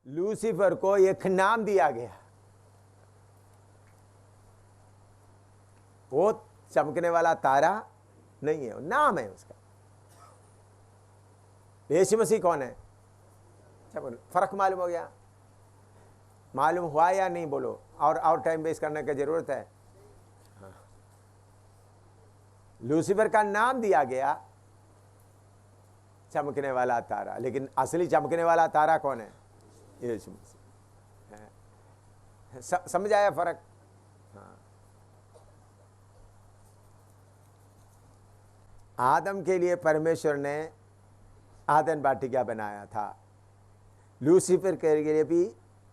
Lucifer को एक नाम दिया गया, वो चमकने वाला तारा नहीं है, नाम है उसका। यीशु मसीह कौन है? फर्क मालूम हो गया? मालूम हुआ या नहीं बोलो? और टाइम वेस्ट करने की जरूरत है? हाँ। लूसीफर का नाम दिया गया चमकने वाला तारा, लेकिन असली चमकने वाला तारा कौन है? यीशु मसीह। समझ आया फर्क? हाँ। आदम के लिए परमेश्वर ने आदन वाटिका बनाया था, लूसीफर के लिए भी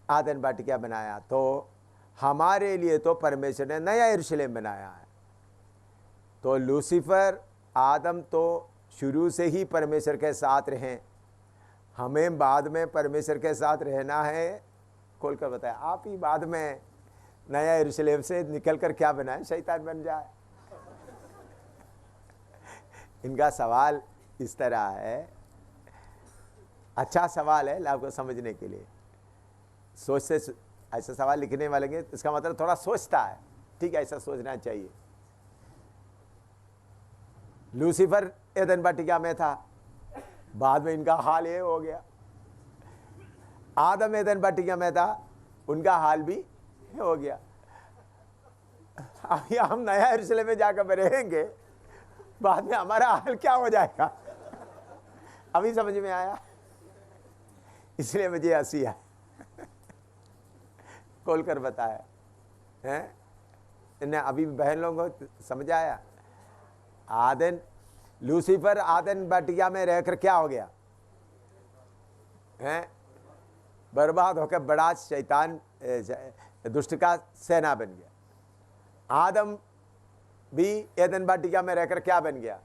आदन वाटिका बनाया, तो हमारे लिए तो परमेश्वर ने नया यरूशलेम बनाया है। तो लूसीफर आदम तो शुरू से ही परमेश्वर के साथ रहे, हमें बाद में परमेश्वर के साथ रहना है। खोल कर बताया, आप ही बाद में नया यरूशलेम से निकल कर क्या बनाए? शैतान बन जाए। इनका सवाल इस तरह है, अच्छा सवाल है आपको समझने के लिए। सोच से ऐसा सवाल लिखने वाले के इसका मतलब थोड़ा सोचता है, ठीक है, ऐसा सोचना चाहिए। लूसीफर एदन वाटिका में था, बाद में इनका हाल ये हो गया। आदम एदन वाटिका में था, उनका हाल भी हो गया। अभी हम नया यरूशलेम में जाकर रहेंगे, बाद में हमारा हाल क्या हो जाएगा? अभी समझ में आया? इसलिए मुझे हंसी है। खोल कर बताया है इन्हें, अभी बहन लोगों को समझ आया? आदन लूसीफर आदन वाटिका में रहकर क्या हो गया है? बर्बाद होकर बड़ा शैतान दुष्ट का सेना बन गया। आदम भी एदन वाटिका में रहकर क्या बन गया?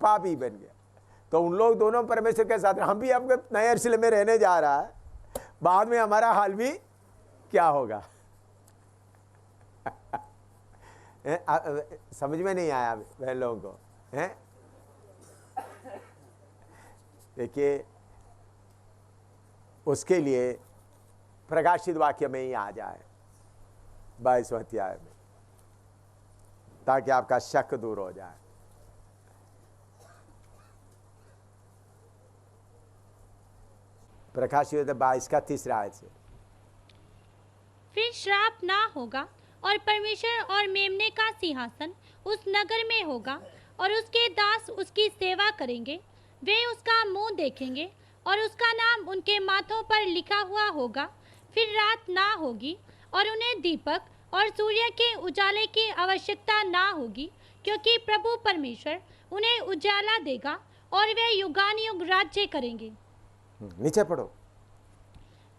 पापी बन गया। तो उन लोग दोनों परमेश्वर के साथ, हम भी अब नए यरूशलेम में रहने जा रहा है, बाद में हमारा हाल भी क्या होगा? समझ में नहीं आया वह लोगों को हैं? देखिए, उसके लिए प्रकाशित वाक्य में ही आ जाए 22वें अध्याय में, ताकि आपका शक दूर हो जाए। प्रकाशित 22 का 3 आयत से। फिर श्राप ना होगा, और परमेश्वर और मेमने का सिंहासन उस नगर में होगा, और उसके दास उसकी सेवा करेंगे। वे उसका मुंह देखेंगे, और उसका नाम उनके माथों पर लिखा हुआ होगा। फिर रात ना होगी, और उन्हें दीपक और सूर्य के उजाले की आवश्यकता ना होगी, क्योंकि प्रभु परमेश्वर उन्हें उजाला देगा, और वे युगानुयुग राज्य करेंगे। नीचे पढ़ो।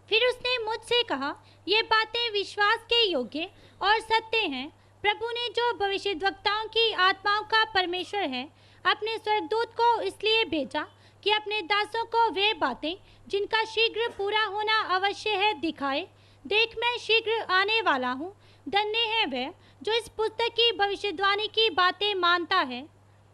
फिर उसने मुझसे कहा, ये बातें विश्वास के योग्य और सत्य हैं। प्रभु ने जो भविष्यद्वक्ताओं की आत्माओं का परमेश्वर है, अपने स्वर्गदूत को इसलिए भेजा कि अपने दासों को वे बातें जिनका शीघ्र पूरा होना अवश्य है दिखाए। देख, मैं शीघ्र आने वाला हूँ। धन्य है वह जो इस पुस्तक की भविष्यवाणी की बातें मानता है।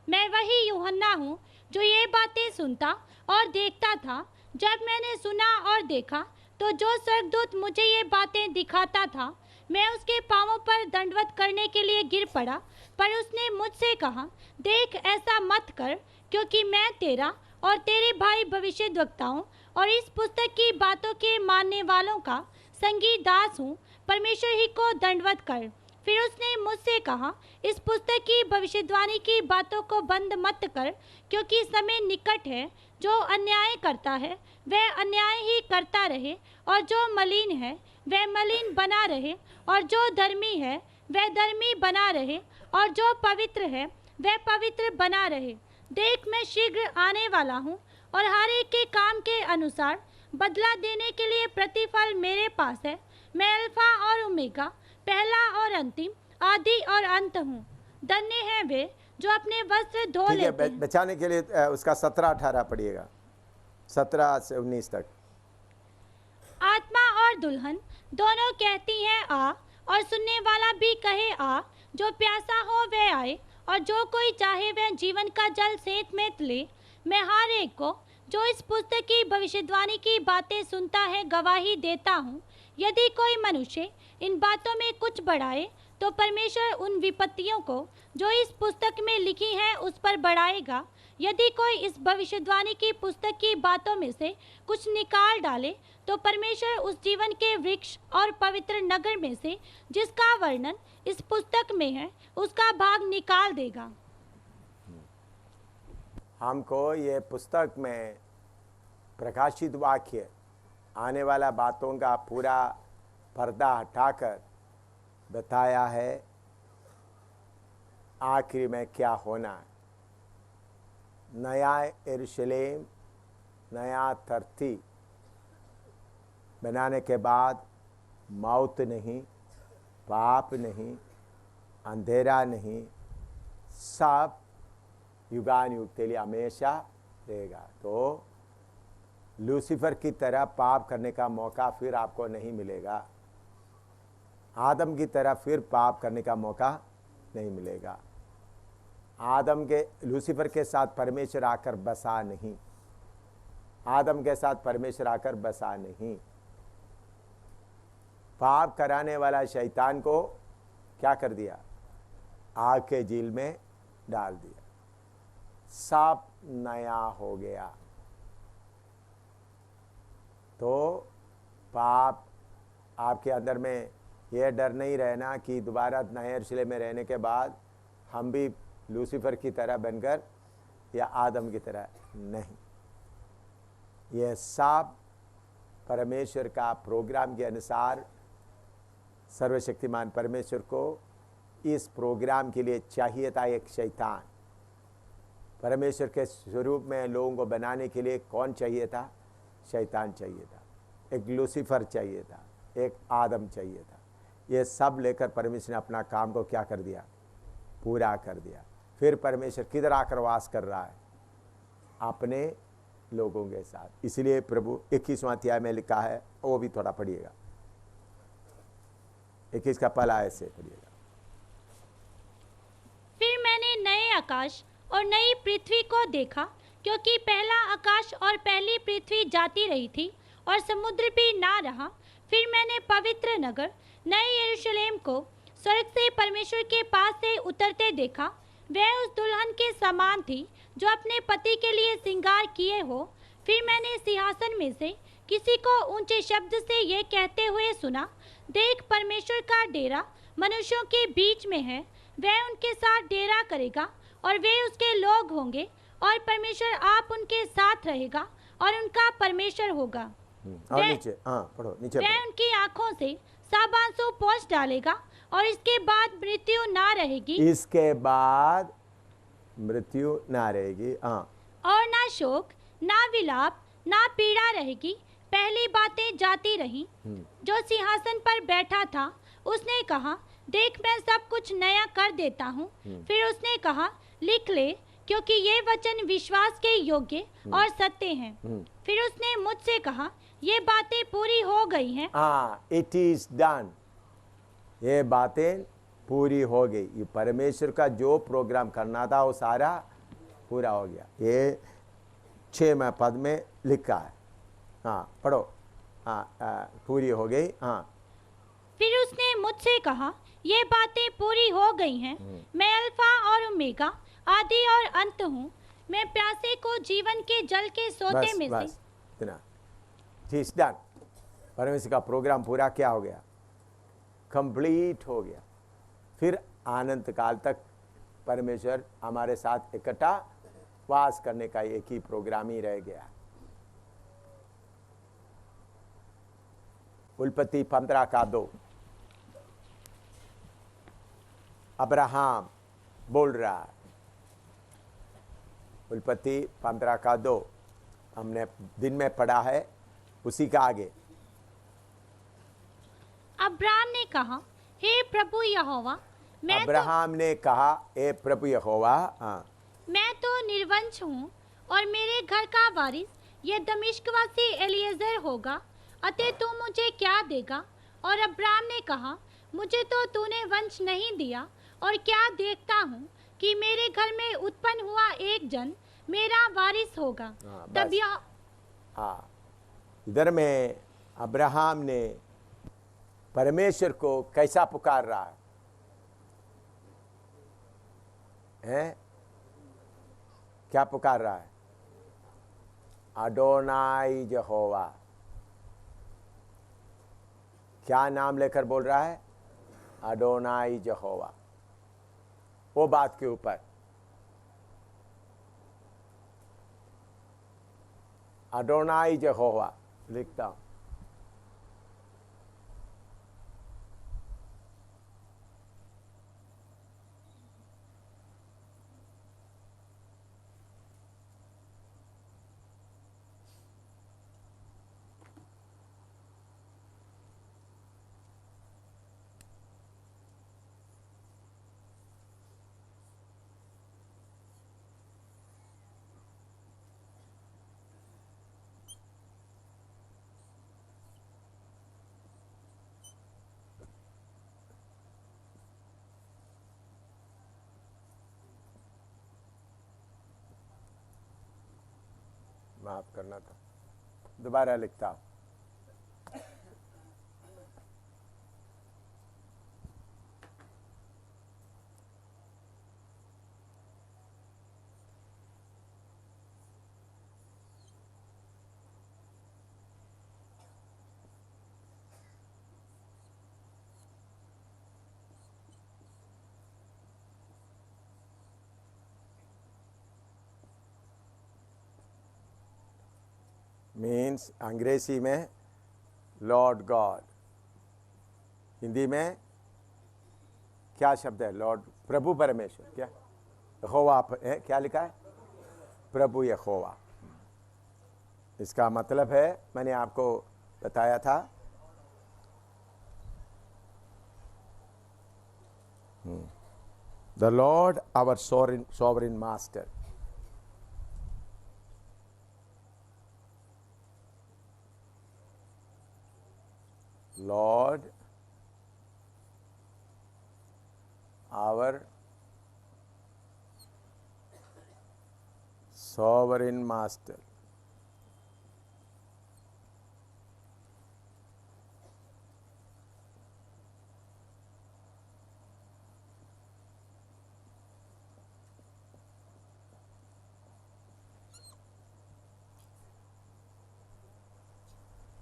मैं वही यूहन्ना हूँ जो ये बातें सुनता और देखता था। जब मैंने सुना और देखा, तो जो स्वर्गदूत मुझे ये बातें दिखाता था, मैं उसके पांवों पर दंडवत करने के लिए गिर पड़ा। पर उसने मुझसे कहा, देख, ऐसा मत कर, क्योंकि मैं तेरा और तेरे भाई भविष्यद्वक्ताओं और इस पुस्तक की बातों के मानने वालों का संगी दास हूँ। परमेश्वर ही को दंडवत कर। फिर उसने मुझसे कहा, इस पुस्तक की भविष्यवाणी की बातों को बंद मत कर, क्योंकि समय निकट है। जो अन्याय करता है वह अन्याय ही करता रहे, और जो मलिन है वह मलिन बना रहे, और जो धर्मी है वह धर्मी बना रहे, और जो पवित्र है वह पवित्र बना रहे। देख, मैं शीघ्र आने वाला हूँ, और हर एक के काम के अनुसार बदला देने के लिए प्रतिफल मेरे पास है। मैं अल्फा और ओमेगा, पहला और अंतिम, आदि और अंत हूँ। धन्य है वे जो अपने वस्त्र धो लेते हैं। बचाने के लिए उसका 17-18 पढ़िएगा, 17 से 19 तक। आत्मा और दुल्हन दोनों कहती हैं आ, और सुनने वाला भी कहे आ। जो प्यासा हो वह आए, और जो कोई चाहे वह जीवन का जल सेंत में ले। मैं हर एक को जो इस पुस्तक की भविष्यवाणी की बातें सुनता है गवाही देता हूँ। यदि कोई मनुष्य इन बातों में कुछ बढ़ाए तो परमेश्वर उन विपत्तियों को जो इस पुस्तक में लिखी हैं उस पर बढ़ाएगा। यदि कोई इस भविष्यवाणी की पुस्तक की बातों में से कुछ निकाल डाले तो परमेश्वर उस जीवन के वृक्ष और पवित्र नगर में से जिसका वर्णन इस पुस्तक में है उसका भाग निकाल देगा। हमको ये पुस्तक में प्रकाशित वाक्य आने वाला बातों का पूरा पर्दा हटाकर बताया है आखिरी में क्या होना है। नया यरूशलेम, नया धरती बनाने के बाद मौत नहीं, पाप नहीं, अंधेरा नहीं, सब युगान युग के लिए हमेशा रहेगा। तो लूसीफर की तरह पाप करने का मौका फिर आपको नहीं मिलेगा। आदम की तरह फिर पाप करने का मौका नहीं मिलेगा। आदम के लूसीफर के साथ परमेश्वर आकर बसा नहीं, आदम के साथ परमेश्वर आकर बसा नहीं। पाप कराने वाला शैतान को क्या कर दिया? आग के झील में डाल दिया। सब नया हो गया। तो पाप आपके अंदर में यह डर नहीं रहना कि दोबारा नए यरूशलेम में रहने के बाद हम भी लूसीफर की तरह बनकर या आदम की तरह नहीं। यह सब परमेश्वर का प्रोग्राम के अनुसार सर्वशक्तिमान परमेश्वर को इस प्रोग्राम के लिए चाहिए था एक शैतान। परमेश्वर के स्वरूप में लोगों को बनाने के लिए कौन चाहिए था? शैतान चाहिए था, एक लूसीफर चाहिए था, एक आदम चाहिए था। ये सब लेकर परमेश्वर ने अपना काम को क्या कर दिया? पूरा कर दिया। फिर परमेश्वर किधर आकर वास कर रहा है? अपने लोगों के साथ। इसलिए प्रभु 21वां अध्याय में लिखा है, वो भी थोड़ा पढ़िएगा, 21 का पहला ऐसे पढ़िएगा। फिर मैंने नए आकाश और नई पृथ्वी को देखा, क्योंकि पहला आकाश और पहली पृथ्वी जाती रही थी और समुद्र भी ना रहा। फिर मैंने पवित्र नगर नए यरूशलेम को स्वर्ग से परमेश्वर के पास से उतरते देखा। वह उस दुल्हन के समान थी जो अपने पति के लिए श्रृंगार किए हो। फिर मैंने सिंहासन में से किसी को ऊंचे शब्द से ये कहते हुए सुना, देख, परमेश्वर का डेरा मनुष्यों के बीच में है। वह उनके साथ डेरा करेगा और वे उसके लोग होंगे और परमेश्वर आप उनके साथ रहेगा और उनका परमेश्वर होगा। और नीचे, पढ़ो, नीचे वह उनकी आंखों से सब आंसू पोंछ डालेगा और इसके बाद मृत्यु ना रहेगी। इसके बाद मृत्यु ना रहेगी। और ना शोक, ना विलाप, ना पीड़ा रहेगी। पहली बातें जाती रही। जो सिंहासन पर बैठा था उसने कहा, देख, मैं सब कुछ नया कर देता हूँ। फिर उसने कहा, लिख ले, क्योंकि ये वचन विश्वास के योग्य और सत्य हैं। फिर उसने मुझसे कहा, ये बातें पूरी हो गई हैं। It is done. ये बातें पूरी हो गई। ये परमेश्वर का जो प्रोग्राम करना था वो सारा पूरा हो गया। ये 6वें पद में लिखा है। पढ़ो। पूरी हो गई। फिर उसने मुझसे कहा, ये बातें पूरी हो गई हैं। मैं अल्फा और ओमेगा, आदि और अंत हूँ। मैं प्यासे को जीवन के जल के सोते में से। इतना इज डन। परमेश्वर का प्रोग्राम पूरा क्या हो गया? कंप्लीट हो गया। फिर अनंत काल तक परमेश्वर हमारे साथ इकट्ठा वास करने का एक ही प्रोग्राम ही रह गया। उल्पत्ति 15:2 अब्राहम बोल रहा है। उल्पत्ति 15:2 हमने दिन में पढ़ा है, उसी का आगे। अब्राहम ने कहा, हे प्रभु यहोवा, अब्राहम ने कहा, हे प्रभु यहोवा, मैं तो निर्वंश हूँ और मेरे घर का वारिस ये दमिश्कवासी एलिएजर होगा, अतः तू मुझे क्या देगा? और अब्राहम ने कहा, मुझे तो तूने वंश नहीं दिया, और क्या देखता हूँ कि मेरे घर में उत्पन्न हुआ एक जन मेरा वारिस होगा। हाँ, तब बस। यह हाँ, इधर में अब्राहम ने परमेश्वर को कैसा पुकार रहा है? क्या पुकार रहा है? अडोनाई यहोवा। क्या नाम लेकर बोल रहा है? अडोनाई यहोवा। वो बात के ऊपर अडोनाई यहोवा लिखता हूं। माफ करना था, दोबारा लिखता हूं। मीन्स अंग्रेजी में लॉर्ड गॉड, हिंदी में क्या शब्द है? लॉर्ड, प्रभु परमेश्वर। क्या यहोवा है? क्या लिखा है? प्रभु यहोवा। इसका मतलब है, मैंने आपको बताया था, the Lord our sovereign master. Lord, our sovereign master.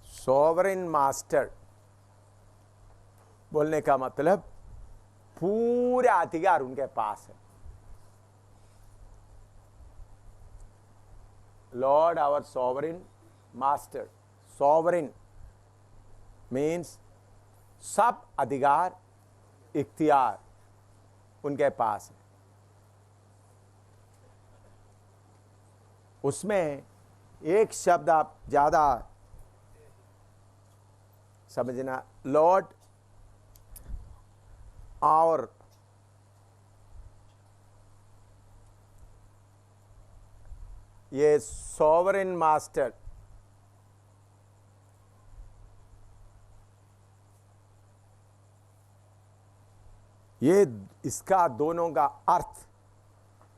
Sovereign master बोलने का मतलब पूरा अधिकार उनके पास है। Lord our sovereign master. Sovereign means सब अधिकार, इख्तियार उनके पास है। उसमें एक शब्द आप ज्यादा समझना, लॉर्ड और ये सॉवरेन मास्टर, ये इसका दोनों का अर्थ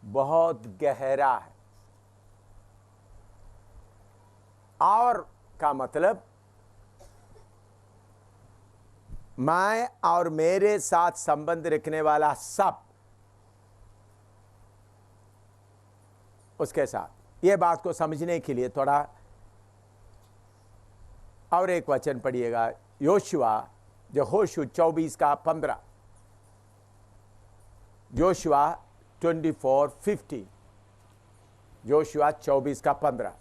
बहुत गहरा है। और का मतलब मैं और मेरे साथ संबंध रखने वाला सब, उसके साथ। ये बात को समझने के लिए थोड़ा और एक वचन पढ़िएगा, योशुआ, जो होशु 24 का 15, योशुआ 24:50, योशुआ 24 का 15।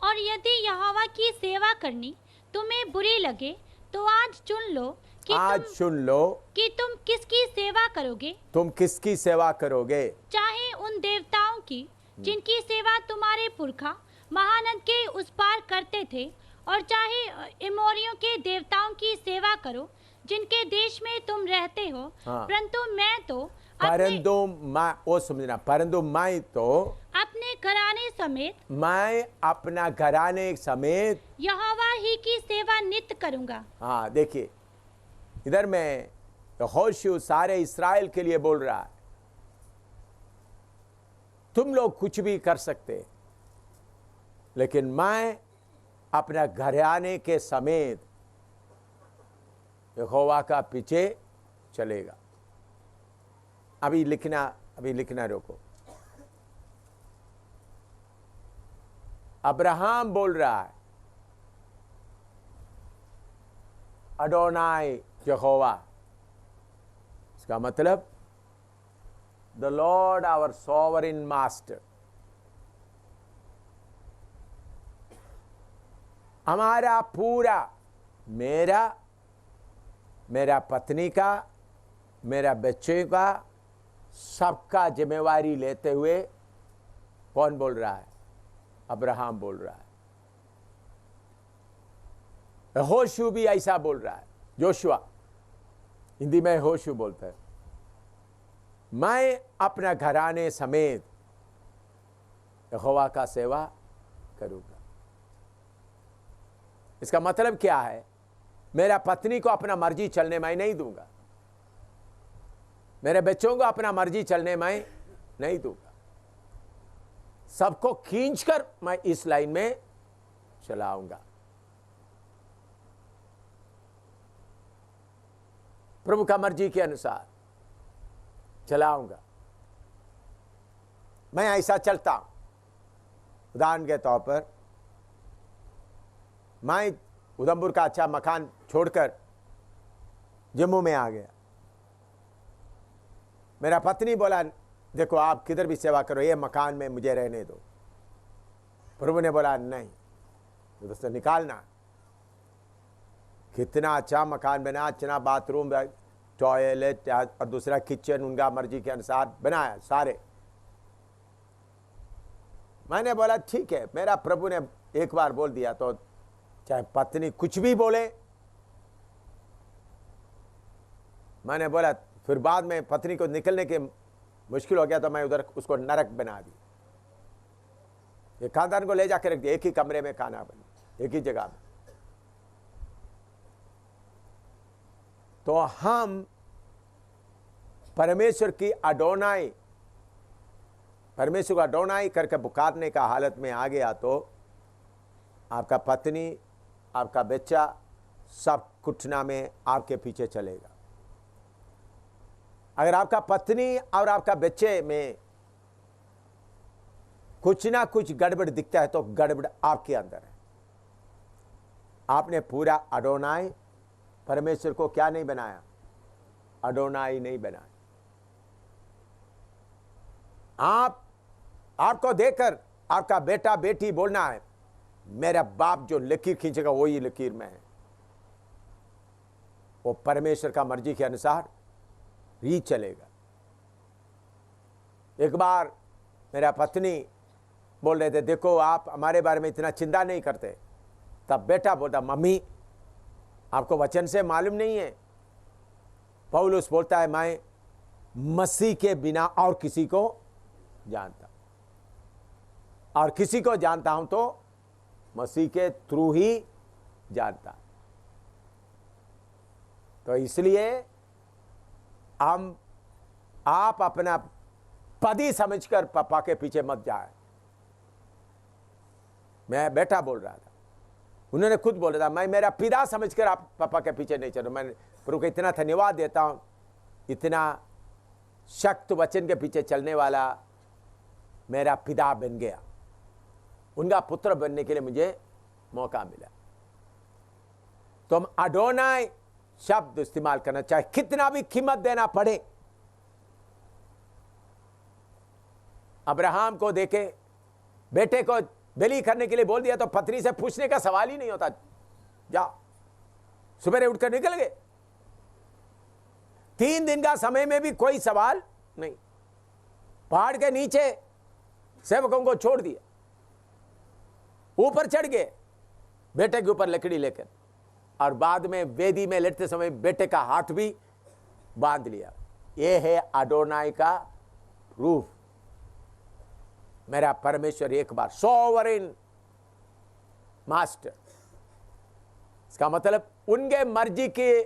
और यदि यहोवा की सेवा करनी तुम्हें बुरी लगे तो आज चुन लो कि तुम किसकी सेवा करोगे। तुम किसकी सेवा करोगे? चाहे उन देवताओं की जिनकी सेवा तुम्हारे पुरखा महानद के उस पार करते थे, और चाहे एमोरियों के देवताओं की सेवा करो जिनके देश में तुम रहते हो। हाँ। परंतु मैं तो अपने घराने समेत, मैं अपना घराने समेत यहोवा ही की सेवा नित्य करूंगा। हाँ, देखिए इधर में होशू सारे इस्राएल के लिए बोल रहा है, तुम लोग कुछ भी कर सकते, लेकिन मैं अपना घराने के समेत यहोवा का पीछे चलेगा। अभी लिखना रोको। अब्राहम बोल रहा है, अडोनाई यहोवा, इसका मतलब the Lord our sovereign master. हमारा पूरा, मेरा पत्नी का, मेरा बच्चे का, सबका जिम्मेवारी लेते हुए कौन बोल रहा है? अब्राहम बोल रहा है। यहोशू भी ऐसा बोल रहा है, जोशुआ, हिंदी में यहोशू बोलते हैं, मैं अपना घराने समेत यहोवा का सेवा करूंगा। इसका मतलब क्या है? मेरा पत्नी को अपना मर्जी चलने मैं नहीं दूंगा, मेरे बच्चों को अपना मर्जी चलने मैं नहीं दूंगा, सबको खींचकर मैं इस लाइन में चलाऊंगा। प्रभु का मर्जी के अनुसार चलाऊंगा। मैं ऐसा चलता हूं। उदाहरण के तौर पर मैं उधमपुर का अच्छा मकान छोड़कर जम्मू में आ गया। मेरा पत्नी बोला, देखो आप किधर भी सेवा करो, ये मकान में मुझे रहने दो। प्रभु ने बोला नहीं, दोस्तों निकालना। कितना अच्छा मकान बना, अच्छा बाथरूम, टॉयलेट और दूसरा किचन उनका मर्जी के अनुसार बनाया सारे। मैंने बोला ठीक है, मेरा प्रभु ने एक बार बोल दिया तो चाहे पत्नी कुछ भी बोले। मैंने बोला, फिर बाद में पत्नी को निकलने के मुश्किल हो गया तो मैं उधर उसको नरक बना दी। ये खानदान को ले जाकर रख दिया, एक ही कमरे में खाना बना, एक ही जगह में। तो हम परमेश्वर की अडोनाई, परमेश्वर का अडोनाई करके पुकारने का हालत में आ गया तो आपका पत्नी, आपका बच्चा सब घुटना में आपके पीछे चलेगा। अगर आपका पत्नी और आपका बच्चे में कुछ ना कुछ गड़बड़ दिखता है तो गड़बड़ आपके अंदर है। आपने पूरा अडोनाई परमेश्वर को क्या नहीं बनाया? अडोनाई नहीं बनाया। आपको देखकर आपका बेटा बेटी बोलना है, मेरा बाप जो लकीर खींचेगा वही लकीर में है। वो परमेश्वर का मर्जी के अनुसार ही चलेगा। एक बार मेरा पत्नी बोल रहे थे, देखो आप हमारे बारे में इतना चिंता नहीं करते। तब बेटा बोलता, मम्मी आपको वचन से मालूम नहीं है, पौलुस बोलता है मैं मसीह के बिना और किसी को जानता, और किसी को जानता हूं तो मसीह के थ्रू ही जानता। तो इसलिए आप अपना पदी समझकर पापा के पीछे मत जाए। मैं बेटा बोल रहा था, उन्होंने खुद बोला था, मैं मेरा पिता समझकर आप पापा के पीछे नहीं चलो। मैं प्रभु को इतना धन्यवाद देता हूं, इतना शक्त वचन के पीछे चलने वाला मेरा पिता बन गया। उनका पुत्र बनने के लिए मुझे मौका मिला। तो हम अडोनाई शब्द इस्तेमाल करना, चाहे कितना भी कीमत देना पड़े। अब्राहम को देखे, बेटे को बलि करने के लिए बोल दिया तो पत्नी से पूछने का सवाल ही नहीं होता। जाओ, सुबह उठकर निकल गए। 3 दिन का समय में भी कोई सवाल नहीं। पहाड़ के नीचे सेवकों को छोड़ दिया, ऊपर चढ़ गए बेटे के ऊपर लकड़ी लेकर, और बाद में वेदी में लेटते समय बेटे का हाथ भी बांध लिया। यह है अडोनाई का रूप। मेरा परमेश्वर एक बार सोवरेन मास्टर, इसका मतलब उनके मर्जी के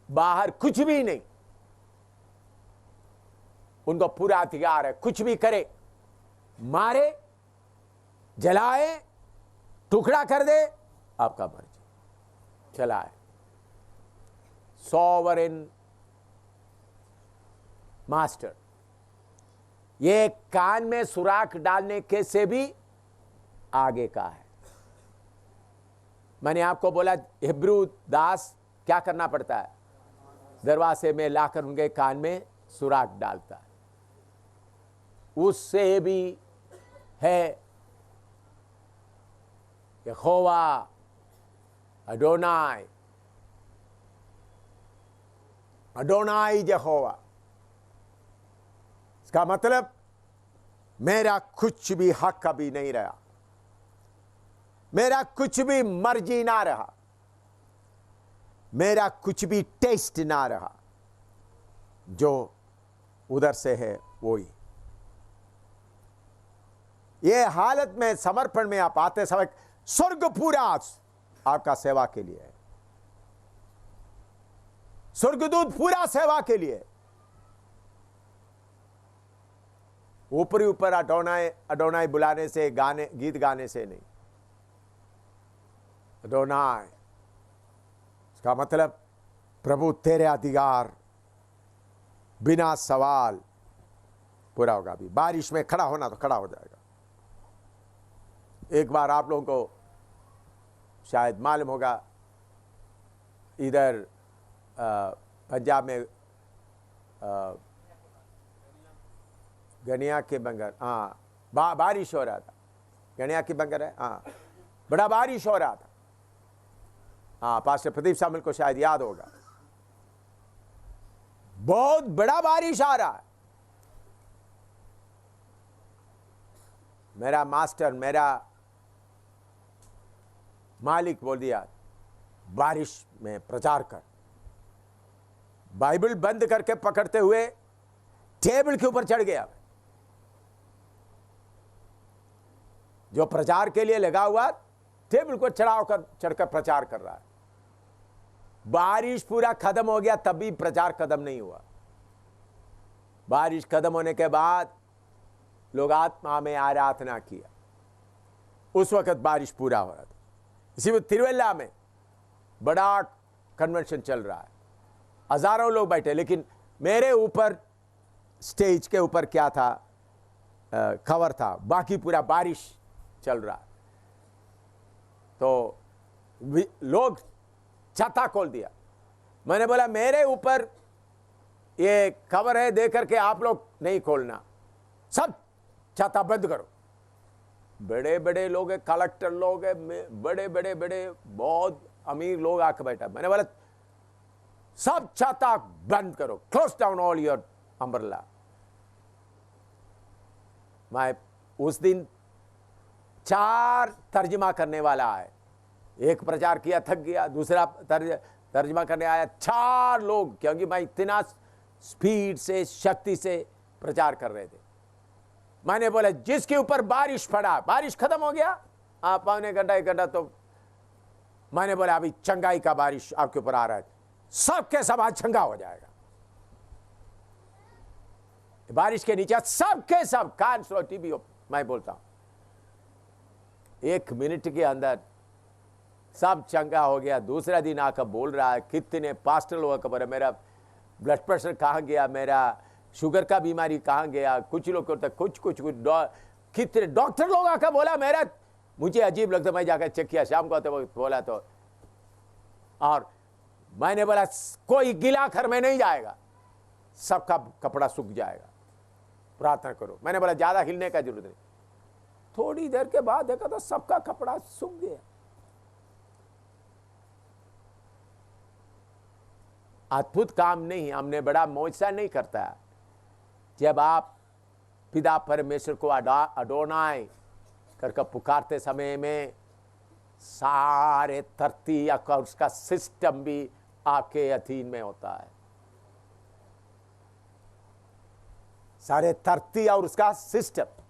बाहर कुछ भी नहीं। उनको पूरा अधिकार है, कुछ भी करे, मारे, जलाए, टुकड़ा कर दे, आपका मर्जी, चलाए। Sovereign master. ये कान में सुराख डालने के से भी आगे का है। मैंने आपको बोला हिब्रू दास क्या करना पड़ता है, दरवाजे में लाकर उनके कान में सुराख डालता है। उससे भी है यहोवा अडोनाई, अडोनाई यहोवा। इसका मतलब मेरा कुछ भी हक अभी नहीं रहा, मेरा कुछ भी मर्जी ना रहा, मेरा कुछ भी टेस्ट ना रहा, जो उधर से है वही। ये हालत में समर्पण में आप आते समय स्वर्ग पूरा आपका सेवा के लिए है, स्वर्गदूत पूरा सेवा के लिए। ऊपरी ऊपर अडोनाई अडोनाई बुलाने से, गाने गीत गाने से नहीं। अडोनाई इसका मतलब प्रभु तेरे अधिकार बिना सवाल पूरा होगा। भी बारिश में खड़ा होना तो खड़ा हो जाएगा। एक बार आप लोगों को शायद मालूम होगा, इधर पंजाब में गनिया के बंगर, हाँ बारिश हो रहा था। गनिया की बंगर है, हाँ बड़ा बारिश हो रहा था। हाँ पास्टर प्रदीप सामल को शायद याद होगा, बहुत बड़ा बारिश आ रहा है। मेरा मास्टर, मेरा मालिक बोल दिया बारिश में प्रचार कर। बाइबल बंद करके पकड़ते हुए टेबल के ऊपर चढ़ गया। जो प्रचार के लिए लगा हुआ टेबल को चढ़कर प्रचार कर रहा है। बारिश पूरा खत्म हो गया तब भी प्रचार खत्म नहीं हुआ। बारिश खत्म होने के बाद लोग आत्मा में आराधना किया। उस वक्त बारिश पूरा हो रहा था। इसी में तिरुवल्ला में बड़ा कन्वेंशन चल रहा है, हजारों लोग बैठे, लेकिन मेरे ऊपर स्टेज के ऊपर क्या था, कवर था, बाकी पूरा बारिश चल रहा है। तो लोग छाता खोल दिया। मैंने बोला मेरे ऊपर ये कवर है, दे करके आप लोग नहीं खोलना, सब छाता बंद करो। बड़े बड़े लोग हैं, कलेक्टर लोग हैं, बड़े बड़े बड़े बहुत अमीर लोग आके बैठा। मैंने बोला सब छाता बंद करो, close down all your umbrella. मैं उस दिन 4 तर्जमा करने वाला आए। एक प्रचार किया, थक गया, दूसरा तर्जमा करने आया, 4 लोग, क्योंकि मैं इतना स्पीड से, शक्ति से प्रचार कर रहे थे। मैंने बोला जिसके ऊपर बारिश पड़ा, बारिश खत्म हो गया, आप पौने घंटा 1 घंटा, तो मैंने बोला अभी चंगाई का बारिश आपके ऊपर आ रहा है, सबके सब आज चंगा हो जाएगा। बारिश के नीचे सबके सब कान सो टीवी, मैं बोलता हूं 1 मिनट के अंदर सब चंगा हो गया। दूसरा दिन आकर बोल रहा है कितने पास्टर लोगों का बोला मेरा ब्लड प्रेशर कहाँ गया, मेरा शुगर का बीमारी कहाँ गया, कुछ लोग करता कुछ कितने डॉक्टर लोग आकर बोला मेरा, मुझे अजीब लगता, मैं जाकर चेक किया शाम को तो बोला तो, और मैंने बोला कोई गिला घर में नहीं जाएगा, सबका कपड़ा सूख जाएगा, प्रार्थना करो। मैंने बोला ज्यादा हिलने का जरूरत नहीं। थोड़ी देर के बाद देखा तो सबका कपड़ा सूख गया। अद्भुत काम नहीं, हमने बड़ा मोजा नहीं करता। जब आप पिता परमेश्वर को अडोनाई करके पुकारते समय में सारे धरती का उसका सिस्टम भी आपके अधीन में होता है। सारे धरती और उसका सिस्टम